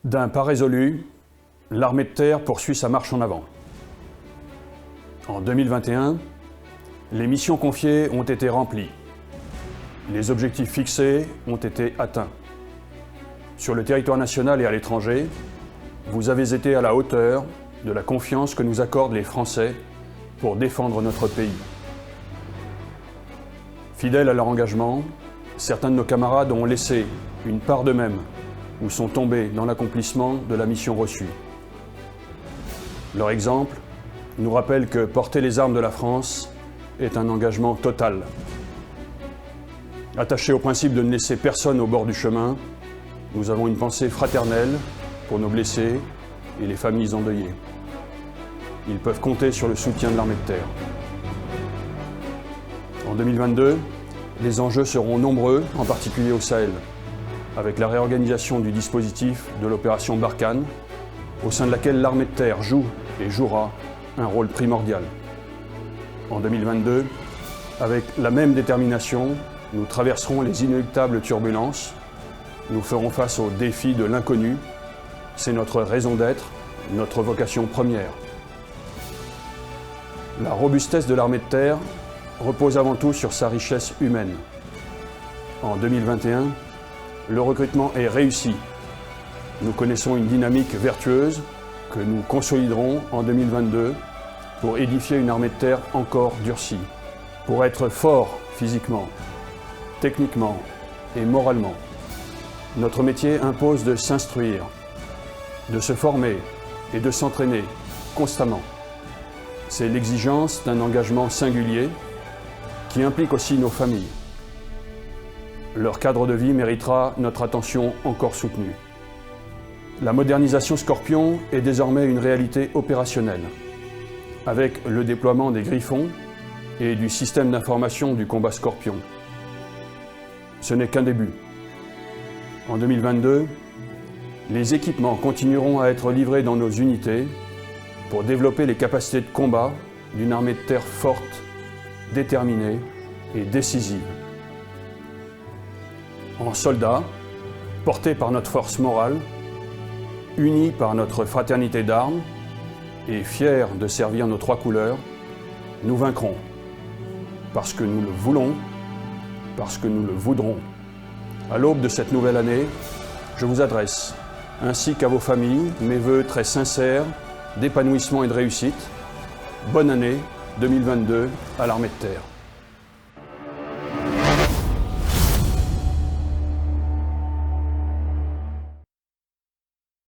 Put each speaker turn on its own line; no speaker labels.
D'un pas résolu, l'armée de terre poursuit sa marche en avant. En 2021, les missions confiées ont été remplies. Les objectifs fixés ont été atteints. Sur le territoire national et à l'étranger, vous avez été à la hauteur de la confiance que nous accordent les Français pour défendre notre pays. Fidèles à leur engagement, certains de nos camarades ont laissé une part d'eux-mêmes ou sont tombés dans l'accomplissement de la mission reçue. Leur exemple nous rappelle que porter les armes de la France est un engagement total. Attachés au principe de ne laisser personne au bord du chemin, nous avons une pensée fraternelle pour nos blessés et les familles endeuillées. Ils peuvent compter sur le soutien de l'armée de terre. En 2022, les enjeux seront nombreux, en particulier au Sahel, avec la réorganisation du dispositif de l'opération Barkhane, au sein de laquelle l'armée de terre joue et jouera un rôle primordial. En 2022, avec la même détermination, nous traverserons les inéluctables turbulences, nous ferons face aux défis de l'inconnu, c'est notre raison d'être, notre vocation première. La robustesse de l'armée de terre repose avant tout sur sa richesse humaine. En 2021, le recrutement est réussi. Nous connaissons une dynamique vertueuse que nous consoliderons en 2022 pour édifier une armée de terre encore durcie, pour être fort physiquement, techniquement et moralement. Notre métier impose de s'instruire, de se former et de s'entraîner constamment. C'est l'exigence d'un engagement singulier qui implique aussi nos familles. Leur cadre de vie méritera notre attention encore soutenue. La modernisation Scorpion est désormais une réalité opérationnelle, avec le déploiement des Griffons et du système d'information du combat Scorpion. Ce n'est qu'un début. En 2022, les équipements continueront à être livrés dans nos unités pour développer les capacités de combat d'une armée de terre forte, déterminée et décisive. En soldats, portés par notre force morale, unis par notre fraternité d'armes et fiers de servir nos trois couleurs, nous vaincrons. Parce que nous le voulons, parce que nous le voudrons. À l'aube de cette nouvelle année, je vous adresse, ainsi qu'à vos familles, mes vœux très sincères d'épanouissement et de réussite. Bonne année 2022 à l'armée de terre.